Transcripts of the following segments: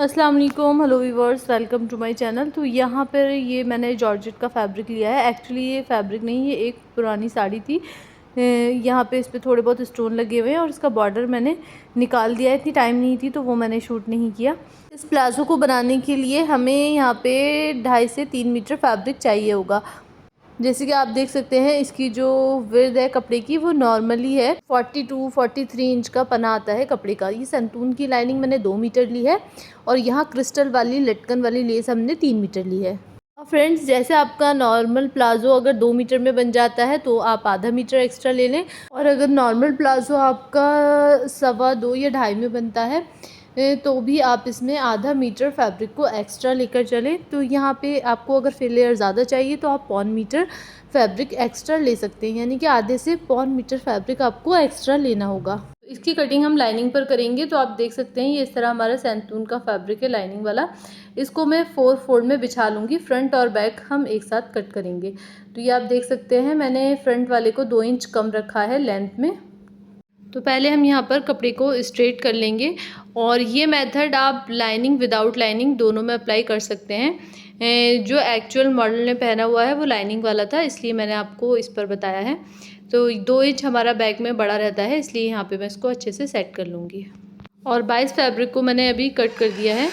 अस्सलाम वालेकुम, hello viewers, welcome to my channel. तो यहाँ पर ये मैंने जॉर्जेट का फैब्रिक लिया है। एक्चुअली ये फैब्रिक नहीं, ये एक पुरानी साड़ी थी। यहाँ पे इस पर थोड़े बहुत स्टोन लगे हुए हैं और इसका बॉर्डर मैंने निकाल दिया है। इतनी टाइम नहीं थी तो वो मैंने शूट नहीं किया। इस प्लाज़ो को बनाने के लिए हमें यहाँ पे 2.5 से 3 मीटर फैब्रिक चाहिए होगा। जैसे कि आप देख सकते हैं, इसकी जो विड्थ है कपड़े की वो नॉर्मली है 42-43 इंच का पना आता है कपड़े का। ये संतून की लाइनिंग मैंने 2 मीटर ली है और यहाँ क्रिस्टल वाली लटकन वाली लेस हमने 3 मीटर ली है। फ्रेंड्स, जैसे आपका नॉर्मल प्लाज़ो अगर 2 मीटर में बन जाता है तो आप आधा मीटर एक्स्ट्रा ले लें, और अगर नॉर्मल प्लाज़ो आपका 2.25 या 2.5 में बनता है तो भी आप इसमें आधा मीटर फैब्रिक को एक्स्ट्रा लेकर चलें। तो यहाँ पे आपको अगर फिल लेयर ज़्यादा चाहिए तो आप 1.25 मीटर फैब्रिक एक्स्ट्रा ले सकते हैं, यानी कि आधे से 1.25 मीटर फैब्रिक आपको एक्स्ट्रा लेना होगा। इसकी कटिंग हम लाइनिंग पर करेंगे। तो आप देख सकते हैं ये इस तरह हमारा सैंतून का फैब्रिक है लाइनिंग वाला। इसको मैं 4 फोल्ड में बिछा लूँगी। फ्रंट और बैक हम एक साथ कट करेंगे। तो ये आप देख सकते हैं मैंने फ्रंट वाले को 2 इंच कम रखा है लेंथ में। तो पहले हम यहाँ पर कपड़े को स्ट्रेट कर लेंगे, और ये मेथड आप लाइनिंग विदाउट लाइनिंग दोनों में अप्लाई कर सकते हैं। जो एक्चुअल मॉडल ने पहना हुआ है वो लाइनिंग वाला था, इसलिए मैंने आपको इस पर बताया है। तो 2 इंच हमारा बैक में बड़ा रहता है, इसलिए यहाँ पे मैं इसको अच्छे से सेट कर लूँगी। और 22 फैब्रिक को मैंने अभी कट कर दिया है।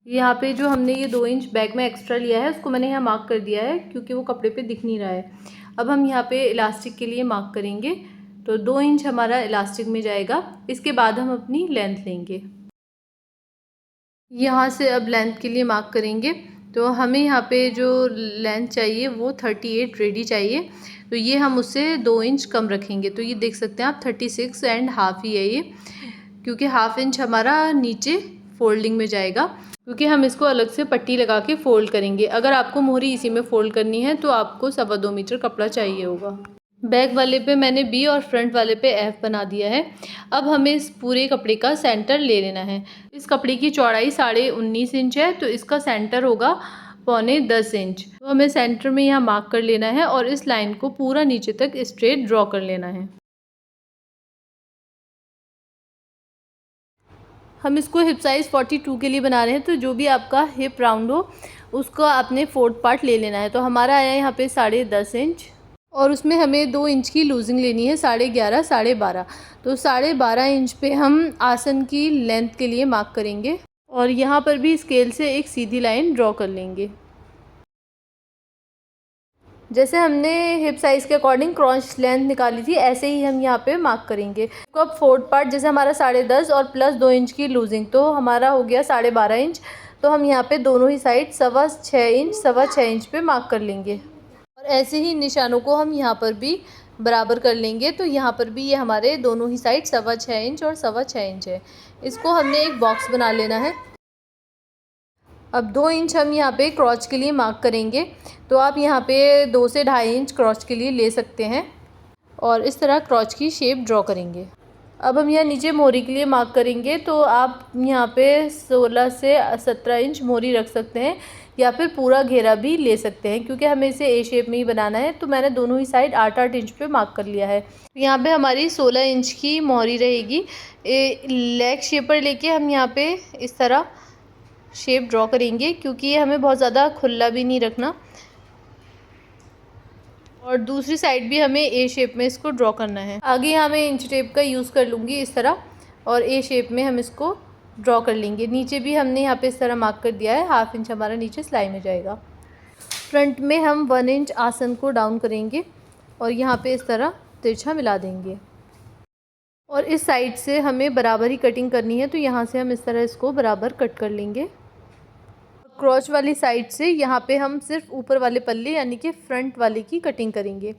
यहाँ पे जो हमने ये 2 इंच बैक में एक्स्ट्रा लिया है उसको मैंने यहाँ मार्क कर दिया है, क्योंकि वो कपड़े पे दिख नहीं रहा है। अब हम यहाँ पे इलास्टिक के लिए मार्क करेंगे। तो 2 इंच हमारा इलास्टिक में जाएगा। इसके बाद हम अपनी लेंथ लेंगे। यहाँ से अब लेंथ के लिए मार्क करेंगे। तो हमें यहाँ पे जो लेंथ चाहिए वो 38 रेडी चाहिए। तो ये हम उससे 2 इंच कम रखेंगे। तो ये देख सकते हैं आप 36 एंड हाफ ही है ये, क्योंकि हाफ इंच हमारा नीचे फोल्डिंग में जाएगा, क्योंकि हम इसको अलग से पट्टी लगा के फोल्ड करेंगे। अगर आपको मोहरी इसी में फोल्ड करनी है तो आपको 2.25 मीटर कपड़ा चाहिए होगा। बैक वाले पे मैंने बी और फ्रंट वाले पे एफ बना दिया है। अब हमें इस पूरे कपड़े का सेंटर ले लेना है। इस कपड़े की चौड़ाई 19.5 इंच है, तो इसका सेंटर होगा 9.25 इंच। तो हमें सेंटर में यहाँ मार्क कर लेना है और इस लाइन को पूरा नीचे तक स्ट्रेट ड्रॉ कर लेना है। हम इसको हिप साइज़ 42 के लिए बना रहे हैं। तो जो भी आपका हिप राउंड हो उसको आपने 4th पार्ट ले लेना है। तो हमारा आया यहाँ पे 10.5 इंच, और उसमें हमें 2 इंच की लूजिंग लेनी है, 11.5 12.5। तो 12.5 इंच पे हम आसन की लेंथ के लिए मार्क करेंगे, और यहाँ पर भी स्केल से एक सीधी लाइन ड्रॉ कर लेंगे। जैसे हमने हिप साइज़ के अकॉर्डिंग क्रॉस लेंथ निकाली थी, ऐसे ही हम यहाँ पे मार्क करेंगे। तो अब 4th पार्ट जैसे हमारा 10.5 और प्लस 2 इंच की लूजिंग, तो हमारा हो गया 12.5 इंच। तो हम यहाँ पे दोनों ही साइड 6.25 इंच पे मार्क कर लेंगे, और ऐसे ही निशानों को हम यहाँ पर भी बराबर कर लेंगे। तो यहाँ पर भी ये हमारे दोनों ही साइड 6.25 इंच और 6.25 इंच है। इसको हमने एक बॉक्स बना लेना है। अब 2 इंच हम यहाँ पे क्रॉच के लिए मार्क करेंगे। तो आप यहाँ पे 2 से 2.5 इंच क्रॉच के लिए ले सकते हैं, और इस तरह क्रॉच की शेप ड्रॉ करेंगे। अब हम यहाँ नीचे मोहरी के लिए मार्क करेंगे। तो आप यहाँ पे 16 से 17 इंच मोहरी रख सकते हैं, या फिर पूरा घेरा भी ले सकते हैं, क्योंकि हमें इसे ए शेप में ही बनाना है। तो मैंने दोनों ही साइड 8-8 इंच पे मार्क कर लिया है। यहाँ पे हमारी 16 इंच की मोहरी रहेगी। लेग शेपर लेके हम यहाँ पे इस तरह शेप ड्रॉ करेंगे, क्योंकि ये हमें बहुत ज़्यादा खुला भी नहीं रखना, और दूसरी साइड भी हमें ए शेप में इसको ड्रॉ करना है। आगे यहाँ मैं इंच टेप का यूज़ कर लूँगी इस तरह, और ए शेप में हम इसको ड्रॉ कर लेंगे। नीचे भी हमने यहाँ पे इस तरह मार्क कर दिया है। हाफ इंच हमारा नीचे सिलाई में जाएगा। फ्रंट में हम 1 इंच आसन को डाउन करेंगे और यहाँ पे इस तरह तिरछा मिला देंगे, और इस साइड से हमें बराबर ही कटिंग करनी है। तो यहाँ से हम इस तरह इसको बराबर कट कर लेंगे। क्रॉच वाली साइड से यहाँ पे हम सिर्फ ऊपर वाले पल्ले यानी कि फ्रंट वाले की कटिंग करेंगे,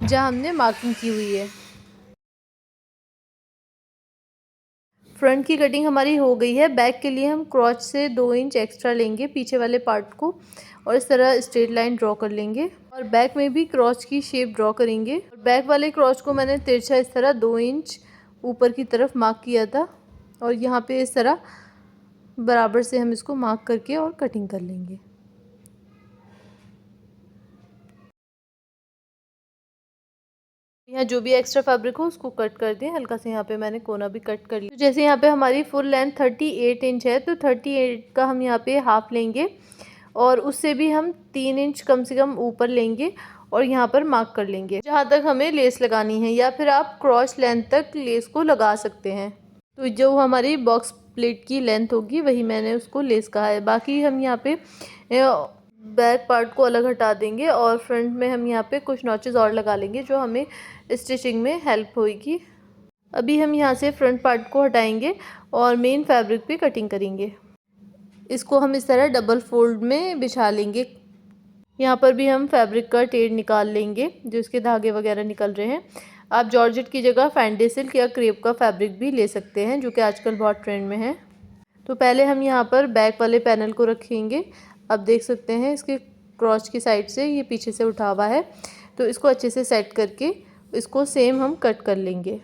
जहाँ हमने मार्किंग की हुई है। फ्रंट की कटिंग हमारी हो गई है। बैक के लिए हम क्रॉच से 2 इंच एक्स्ट्रा लेंगे पीछे वाले पार्ट को, और इस तरह स्ट्रेट लाइन ड्रॉ कर लेंगे, और बैक में भी क्रॉच की शेप ड्रॉ करेंगे। और बैक वाले क्रॉच को मैंने तिरछा इस तरह 2 इंच ऊपर की तरफ मार्क किया था, और यहाँ पे इस तरह बराबर से हम इसको मार्क करके और कटिंग कर लेंगे। यहाँ जो भी एक्स्ट्रा फैब्रिक हो उसको कट कर दें। हल्का से यहाँ पे मैंने कोना भी कट कर लिया। तो जैसे यहाँ पे हमारी फुल लेंथ 38 इंच है, तो 38 का हम यहाँ पे हाफ लेंगे और उससे भी हम 3 इंच कम से कम ऊपर लेंगे और यहाँ पर मार्क कर लेंगे जहाँ तक हमें लेस लगानी है, या फिर आप क्रॉस लेंथ तक लेस को लगा सकते हैं। तो जो हमारी बॉक्स प्लेट की लेंथ होगी वही मैंने उसको लेस कहा है। बाकी हम यहाँ पे बैक पार्ट को अलग हटा देंगे और फ्रंट में हम यहाँ पे कुछ नॉचेस और लगा लेंगे जो हमें स्टिचिंग में हेल्प होगी। अभी हम यहाँ से फ्रंट पार्ट को हटाएंगे और मेन फैब्रिक पे कटिंग करेंगे। इसको हम इस तरह डबल फोल्ड में बिछा लेंगे। यहाँ पर भी हम फैब्रिक का टेढ़ निकाल लेंगे जो इसके धागे वगैरह निकल रहे हैं। आप जॉर्जेट की जगह फैंडी सिल्क या क्रेप का फैब्रिक भी ले सकते हैं जो कि आजकल बहुत ट्रेंड में है। तो पहले हम यहाँ पर बैक वाले पैनल को रखेंगे। आप देख सकते हैं इसके क्रॉच की साइड से ये पीछे से उठा हुआ है, तो इसको अच्छे से सेट करके इसको सेम हम कट कर लेंगे।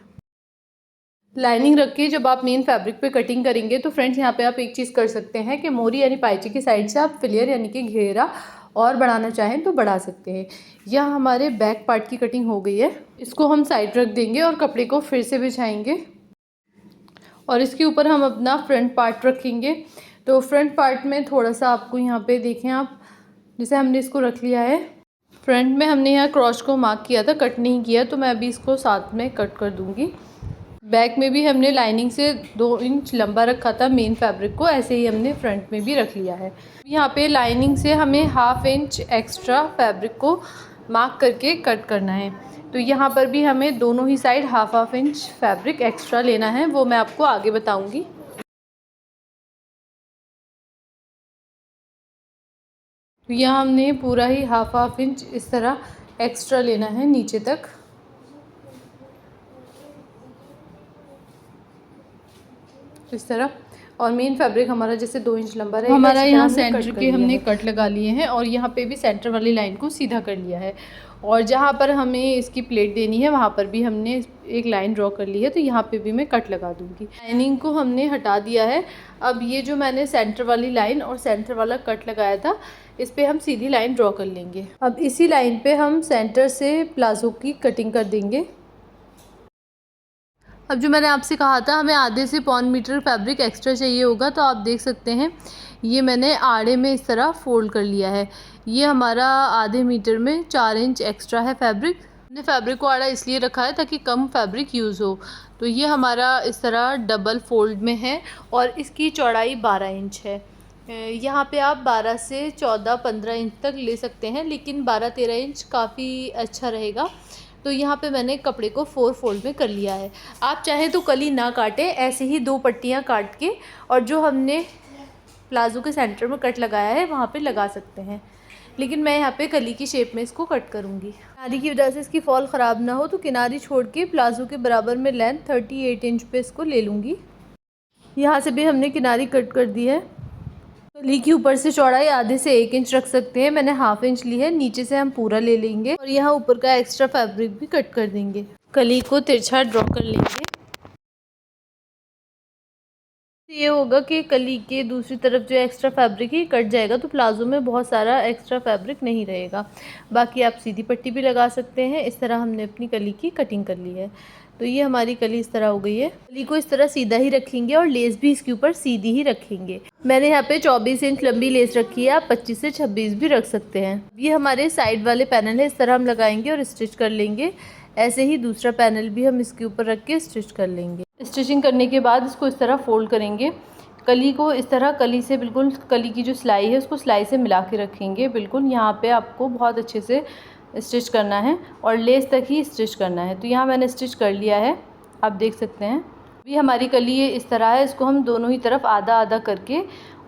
लाइनिंग रख के जब आप मेन फैब्रिक पे कटिंग करेंगे तो फ्रेंड्स यहाँ पे आप एक चीज़ कर सकते हैं कि मोरी यानी पाइचे की साइड से आप फ्लेयर यानी कि घेरा और बढ़ाना चाहें तो बढ़ा सकते हैं। यह हमारे बैक पार्ट की कटिंग हो गई है। इसको हम साइड रख देंगे और कपड़े को फिर से बिछाएंगे और इसके ऊपर हम अपना फ्रंट पार्ट रखेंगे। तो फ्रंट पार्ट में थोड़ा सा आपको यहाँ पे देखें आप, जैसे हमने इसको रख लिया है। फ्रंट में हमने यहाँ क्रॉच को मार्क किया था, कट नहीं किया, तो मैं अभी इसको साथ में कट कर दूँगी। बैक में भी हमने लाइनिंग से 2 इंच लंबा रखा था मेन फैब्रिक को, ऐसे ही हमने फ्रंट में भी रख लिया है। यहाँ पे लाइनिंग से हमें ½ इंच एक्स्ट्रा फैब्रिक को मार्क करके कट करना है। तो यहाँ पर भी हमें दोनों ही साइड ½ इंच फैब्रिक एक्स्ट्रा लेना है, वो मैं आपको आगे बताऊँगी। तो यहाँ हमने पूरा ही ½ इंच इस तरह एक्स्ट्रा लेना है नीचे तक। इस तरह, और मेन फैब्रिक हमारा जैसे 2 इंच लंबा रहेगा। हमारा यहाँ सेंटर के हमने कट लगा लिए हैं और यहाँ पे भी सेंटर वाली लाइन को सीधा कर लिया है और जहाँ पर हमें इसकी प्लेट देनी है वहाँ पर भी हमने एक लाइन ड्रॉ कर ली है। तो यहाँ पे भी मैं कट लगा दूँगी। लाइनिंग को हमने हटा दिया है। अब ये जो मैंने सेंटर वाली लाइन और सेंटर वाला कट लगाया था, इस पर हम सीधी लाइन ड्रॉ कर लेंगे। अब इसी लाइन पर हम सेंटर से प्लाजो की कटिंग कर देंगे। अब जो मैंने आपसे कहा था हमें आधे से पौन मीटर फैब्रिक एक्स्ट्रा चाहिए होगा, तो आप देख सकते हैं ये मैंने आड़े में इस तरह फोल्ड कर लिया है। ये हमारा आधे मीटर में 4 इंच एक्स्ट्रा है फैब्रिक। हमने फैब्रिक को आड़ा इसलिए रखा है ताकि कम फैब्रिक यूज़ हो। तो ये हमारा इस तरह डबल फोल्ड में है और इसकी चौड़ाई 12 इंच है। यहाँ पे आप 12 से 14-15 इंच तक ले सकते हैं, लेकिन 12-13 इंच काफ़ी अच्छा रहेगा। तो यहाँ पे मैंने कपड़े को 4 फोल्ड में कर लिया है। आप चाहें तो कली ना काटें, ऐसे ही 2 पट्टियाँ काट के और जो हमने प्लाजो के सेंटर में कट लगाया है वहाँ पे लगा सकते हैं, लेकिन मैं यहाँ पे कली की शेप में इसको कट करूँगी। किनारी की वजह से इसकी फॉल ख़राब ना हो तो किनारी छोड़ के प्लाजो के बराबर में लेंथ 38 इंच पे इसको ले लूँगी। यहाँ से भी हमने किनारी कट कर दी है। कली की ऊपर से चौड़ाई आधे से 1 इंच रख सकते हैं, मैंने ½ इंच ली है। नीचे से हम पूरा ले लेंगे और यहाँ ऊपर का एक्स्ट्रा फैब्रिक भी कट कर देंगे। कली को तिरछा ड्रॉ कर लेंगे। ये होगा कि कली के दूसरी तरफ जो एक्स्ट्रा फैब्रिक ही कट जाएगा, तो प्लाजो में बहुत सारा एक्स्ट्रा फैब्रिक नहीं रहेगा। बाकी आप सीधी पट्टी भी लगा सकते हैं। इस तरह हमने अपनी कली की कटिंग कर ली है। तो ये हमारी कली इस तरह हो गई है। कली को इस तरह सीधा ही रखेंगे और लेस भी इसके ऊपर सीधी ही रखेंगे। मैंने यहाँ पे 24 इंच लंबी लेस रखी है, आप 25 से 26 भी रख सकते हैं। ये हमारे साइड वाले पैनल है, इस तरह हम लगाएंगे और स्टिच कर लेंगे। ऐसे ही दूसरा पैनल भी हम इसके ऊपर रख के स्टिच कर लेंगे। स्टिचिंग करने के बाद इसको इस तरह फोल्ड करेंगे। कली को इस तरह कली से बिल्कुल कली की जो सिलाई है उसको सिलाई से मिला के रखेंगे। बिल्कुल यहाँ पे आपको बहुत अच्छे से स्टिच करना है और लेस तक ही स्टिच करना है। तो यहाँ मैंने स्टिच कर लिया है, आप देख सकते हैं। अभी हमारी कली ये इस तरह है, इसको हम दोनों ही तरफ आधा आधा करके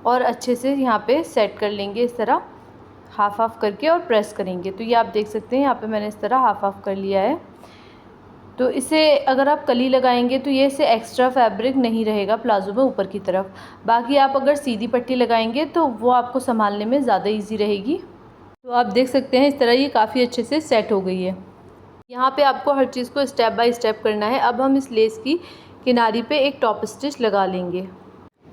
और अच्छे से यहाँ पे सेट कर लेंगे। इस तरह हाफ करके और प्रेस करेंगे। तो ये आप देख सकते हैं यहाँ पे मैंने इस तरह हाफ कर लिया है। तो इसे अगर आप कली लगाएंगे तो ये से एक्स्ट्रा फैब्रिक नहीं रहेगा प्लाजो में ऊपर की तरफ। बाकी आप अगर सीधी पट्टी लगाएंगे तो वो आपको संभालने में ज़्यादा इजी रहेगी। तो आप देख सकते हैं इस तरह ये काफ़ी अच्छे से सेट हो गई है। यहाँ पे आपको हर चीज़ को स्टेप बाय स्टेप करना है। अब हम इस लेस की किनारी पे एक टॉप स्टिच लगा लेंगे।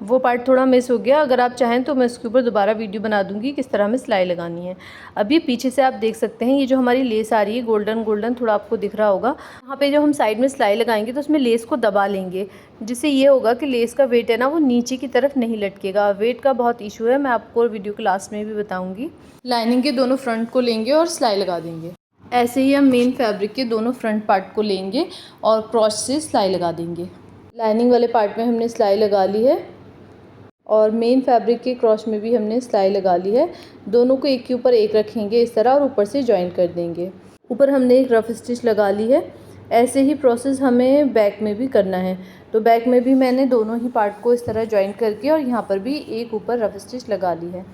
वो पार्ट थोड़ा मिस हो गया। अगर आप चाहें तो मैं इसके ऊपर दोबारा वीडियो बना दूंगी किस तरह हमें सिलाई लगानी है। अब ये पीछे से आप देख सकते हैं, ये जो हमारी लेस आ रही है गोल्डन गोल्डन थोड़ा आपको दिख रहा होगा। यहाँ पे जब हम साइड में सिलाई लगाएंगे तो उसमें लेस को दबा लेंगे, जिससे ये होगा कि लेस का वेट है ना वो नीचे की तरफ नहीं लटकेगा। वेट का बहुत इशू है, मैं आपको वीडियो के लास्ट में भी बताऊँगी। लाइनिंग के दोनों फ्रंट को लेंगे और सिलाई लगा देंगे। ऐसे ही हम मेन फैब्रिक के दोनों फ्रंट पार्ट को लेंगे और क्रॉस से सिलाई लगा देंगे। लाइनिंग वाले पार्ट में हमने सिलाई लगा ली है और मेन फैब्रिक के क्रॉस में भी हमने सिलाई लगा ली है। दोनों को एक के ऊपर एक रखेंगे इस तरह और ऊपर से जॉइन कर देंगे। ऊपर हमने एक रफ स्टिच लगा ली है। ऐसे ही प्रोसेस हमें बैक में भी करना है। तो बैक में भी मैंने दोनों ही पार्ट को इस तरह जॉइन करके और यहाँ पर भी एक ऊपर रफ स्टिच लगा ली है।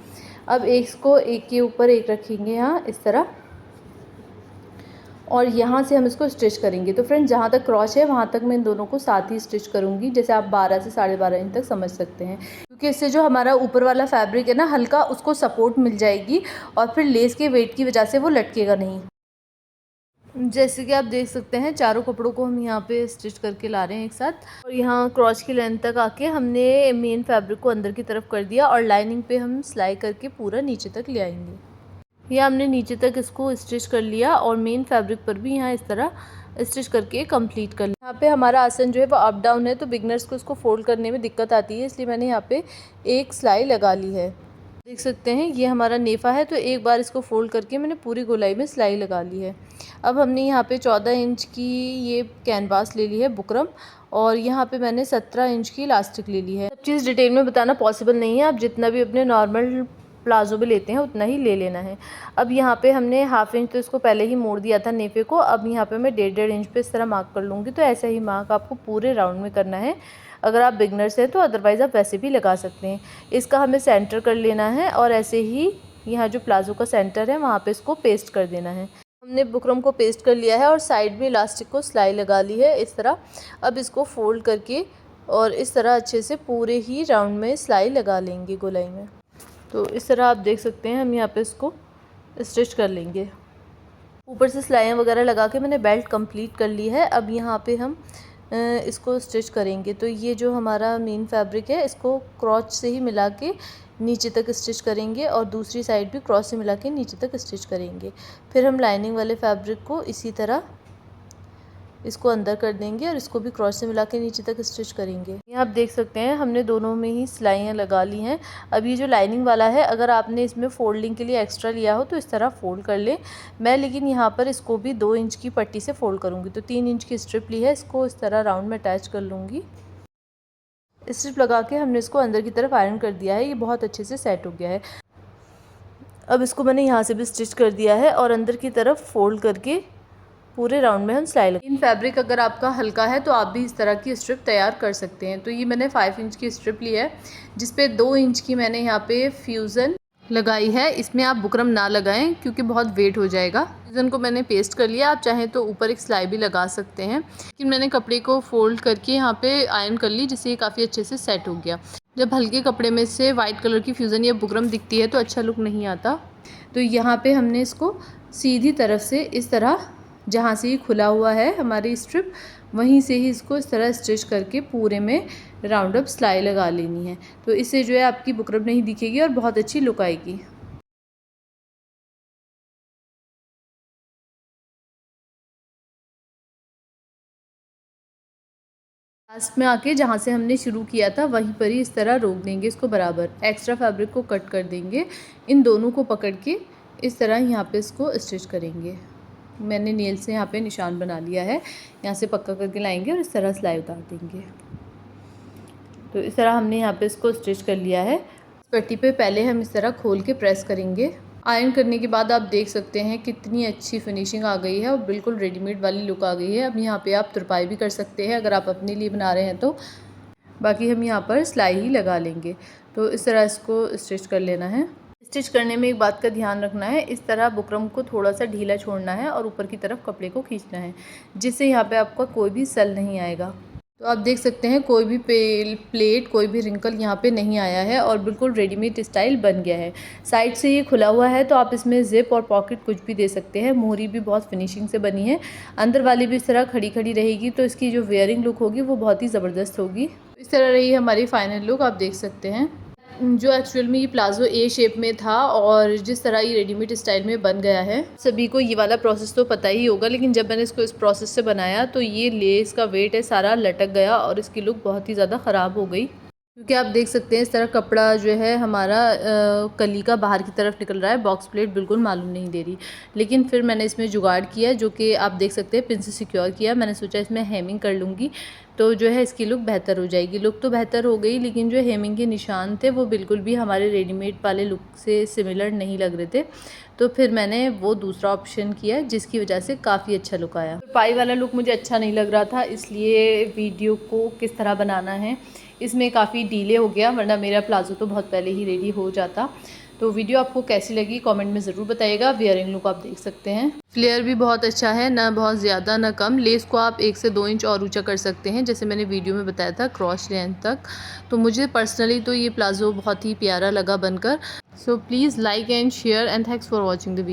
अब इसको एक के ऊपर एक रखेंगे यहाँ इस तरह और यहाँ से हम इसको स्टिच करेंगे। तो फ्रेंड्स जहाँ तक क्रॉच है वहाँ तक मैं इन दोनों को साथ ही स्टिच करूँगी, जैसे आप 12 से 12.5 इंच तक समझ सकते हैं, क्योंकि इससे जो हमारा ऊपर वाला फैब्रिक है ना हल्का उसको सपोर्ट मिल जाएगी और फिर लेस के वेट की वजह से वो लटकेगा नहीं। जैसे कि आप देख सकते हैं चारों कपड़ों को हम यहाँ पे स्टिच करके ला रहे हैं एक साथ और यहाँ क्रॉच की लेंथ तक आके हमने मेन फैब्रिक को अंदर की तरफ कर दिया और लाइनिंग पे हम सिलाई करके पूरा नीचे तक ले आएंगे। यह हमने नीचे तक इसको स्टिच कर लिया और मेन फैब्रिक पर भी यहाँ इस तरह स्टिच करके कंप्लीट कर लिया। यहाँ पे हमारा आसन जो है वो अप डाउन है, तो बिगनर्स को इसको फोल्ड करने में दिक्कत आती है, इसलिए मैंने यहाँ पे एक सिलाई लगा ली है। देख सकते हैं ये हमारा नेफा है, तो एक बार इसको फोल्ड करके मैंने पूरी गोलाई में सिलाई लगा ली है। अब हमने यहाँ पे 14 इंच की ये कैनवास ले ली है बुकरम और यहाँ पे मैंने 17 इंच की इलास्टिक ले ली है। सब चीज़ डिटेल में बताना पॉसिबल नहीं है, आप जितना भी अपने नॉर्मल प्लाजो भी लेते हैं उतना ही ले लेना है। अब यहाँ पे हमने हाफ इंच तो इसको पहले ही मोड़ दिया था नेफे को, अब यहाँ पे मैं 1.5 इंच पे इस तरह मार्क कर लूँगी। तो ऐसा ही मार्क आपको पूरे राउंड में करना है। अगर आप बिगनर्स हैं तो अदरवाइज़ आप वैसे भी लगा सकते हैं। इसका हमें सेंटर कर लेना है और ऐसे ही यहाँ जो प्लाजो का सेंटर है वहाँ पे इसको पेस्ट कर देना है। हमने बुकरम को पेस्ट कर लिया है और साइड में इलास्टिक को सिलाई लगा ली है इस तरह। अब इसको फोल्ड करके और इस तरह अच्छे से पूरे ही राउंड में सिलाई लगा लेंगे गोलाई में। तो इस तरह आप देख सकते हैं हम यहाँ पे इसको स्टिच कर लेंगे। ऊपर से सिलाइयाँ वगैरह लगा के मैंने बेल्ट कंप्लीट कर ली है। अब यहाँ पे हम इसको स्टिच करेंगे। तो ये जो हमारा मेन फैब्रिक है इसको क्रॉच से ही मिला के नीचे तक स्टिच करेंगे और दूसरी साइड भी क्रॉच से मिला के नीचे तक स्टिच करेंगे। फिर हम लाइनिंग वाले फैब्रिक को इसी तरह इसको अंदर कर देंगे और इसको भी क्रॉच से मिला के नीचे तक स्टिच करेंगे। यहाँ आप देख सकते हैं हमने दोनों में ही सिलाइयाँ लगा ली हैं। अब ये जो लाइनिंग वाला है अगर आपने इसमें फोल्डिंग के लिए एक्स्ट्रा लिया हो तो इस तरह फोल्ड कर लें। मैं लेकिन यहाँ पर इसको भी 2 इंच की पट्टी से फोल्ड करूँगी। तो 3 इंच की स्ट्रिप ली है, इसको इस तरह राउंड में अटैच कर लूँगी। स्ट्रिप लगा के हमने इसको अंदर की तरफ आयरन कर दिया है, ये बहुत अच्छे से सेट हो गया है। अब इसको मैंने यहाँ से भी स्टिच कर दिया है और अंदर की तरफ फोल्ड करके पूरे राउंड में हम सिलाई लगा। इन फैब्रिक अगर आपका हल्का है तो आप भी इस तरह की स्ट्रिप तैयार कर सकते हैं। तो ये मैंने 5 इंच की स्ट्रिप ली है जिस पे 2 इंच की मैंने यहाँ पे फ्यूज़न लगाई है। इसमें आप बुकरम ना लगाएं क्योंकि बहुत वेट हो जाएगा। फ्यूज़न को मैंने पेस्ट कर लिया, आप चाहें तो ऊपर एक सिलाई भी लगा सकते हैं, लेकिन मैंने कपड़े को फोल्ड करके यहाँ पे आयरन कर ली जिससे ये काफ़ी अच्छे से सेट हो गया। जब हल्के कपड़े में से वाइट कलर की फ्यूज़न या बुकरम दिखती है तो अच्छा लुक नहीं आता। तो यहाँ पे हमने इसको सीधी तरफ से इस तरह जहाँ से ये खुला हुआ है हमारी स्ट्रिप वहीं से ही इसको इस तरह स्टिच करके पूरे में राउंड अप सिलाई लगा लेनी है। तो इससे जो है आपकी बुकरम नहीं दिखेगी और बहुत अच्छी लुक आएगी। लास्ट में आके जहाँ से हमने शुरू किया था वहीं पर ही इस तरह रोक देंगे इसको बराबर। एक्स्ट्रा फैब्रिक को कट कर देंगे, इन दोनों को पकड़ के इस तरह यहाँ पे इसको स्टिच करेंगे। मैंने नेल से यहाँ पे निशान बना लिया है, यहाँ से पक्का करके लाएंगे और इस तरह सिलाई उतार देंगे। तो इस तरह हमने यहाँ पे इसको स्टिच कर लिया है। पट्टी पे पहले हम इस तरह खोल के प्रेस करेंगे। आयरन करने के बाद आप देख सकते हैं कितनी अच्छी फिनिशिंग आ गई है और बिल्कुल रेडीमेड वाली लुक आ गई है। अब यहाँ पे आप तुरपाई भी कर सकते हैं अगर आप अपने लिए बना रहे हैं तो। बाकी हम यहाँ पर सिलाई ही लगा लेंगे। तो इस तरह इसको स्टिच कर लेना है। स्टिच करने में एक बात का ध्यान रखना है, इस तरह बुकरम को थोड़ा सा ढीला छोड़ना है और ऊपर की तरफ कपड़े को खींचना है जिससे यहाँ पे आपका कोई भी सल नहीं आएगा। तो आप देख सकते हैं कोई भी प्लेट कोई भी रिंकल यहाँ पे नहीं आया है और बिल्कुल रेडीमेड स्टाइल बन गया है। साइड से ये खुला हुआ है तो आप इसमें जिप और पॉकेट कुछ भी दे सकते हैं। मोहरी भी बहुत फिनिशिंग से बनी है, अंदर वाली भी इस तरह खड़ी खड़ी रहेगी तो इसकी जो वेयरिंग लुक होगी वो बहुत ही ज़बरदस्त होगी। इस तरह रही हमारी फाइनल लुक, आप देख सकते हैं। जो एक्चुअल में ये प्लाज़ो ए शेप में था और जिस तरह ये रेडीमेड स्टाइल में बन गया है, सभी को ये वाला प्रोसेस तो पता ही होगा, लेकिन जब मैंने इसको इस प्रोसेस से बनाया तो ये लेस का वेट है सारा लटक गया और इसकी लुक बहुत ही ज़्यादा ख़राब हो गई। क्योंकि आप देख सकते हैं इस तरह कपड़ा जो है हमारा कली का बाहर की तरफ निकल रहा है, बॉक्स प्लेट बिल्कुल मालूम नहीं दे रही। लेकिन फिर मैंने इसमें जुगाड़ किया, जो कि आप देख सकते हैं पिन से सिक्योर किया। मैंने सोचा इसमें हेमिंग कर लूँगी तो जो है इसकी लुक बेहतर हो जाएगी। लुक तो बेहतर हो गई, लेकिन जो हेमिंग के निशान थे वो बिल्कुल भी हमारे रेडीमेड वाले लुक से सिमिलर नहीं लग रहे थे। तो फिर मैंने वो दूसरा ऑप्शन किया, जिसकी वजह से काफ़ी अच्छा लुक आया। पाई वाला लुक मुझे अच्छा नहीं लग रहा था, इसलिए वीडियो को किस तरह बनाना है इसमें काफ़ी डिले हो गया, वरना मेरा प्लाज़ो तो बहुत पहले ही रेडी हो जाता। तो वीडियो आपको कैसी लगी कमेंट में ज़रूर बताइएगा। वेयरिंग लुक आप देख सकते हैं, फ्लेयर भी बहुत अच्छा है, ना बहुत ज़्यादा ना कम। लेस को आप 1 से 2 इंच और ऊंचा कर सकते हैं, जैसे मैंने वीडियो में बताया था क्रॉस लेंथ तक। तो मुझे पर्सनली तो ये प्लाज़ो बहुत ही प्यारा लगा बनकर। So please like and share and thanks for watching the video.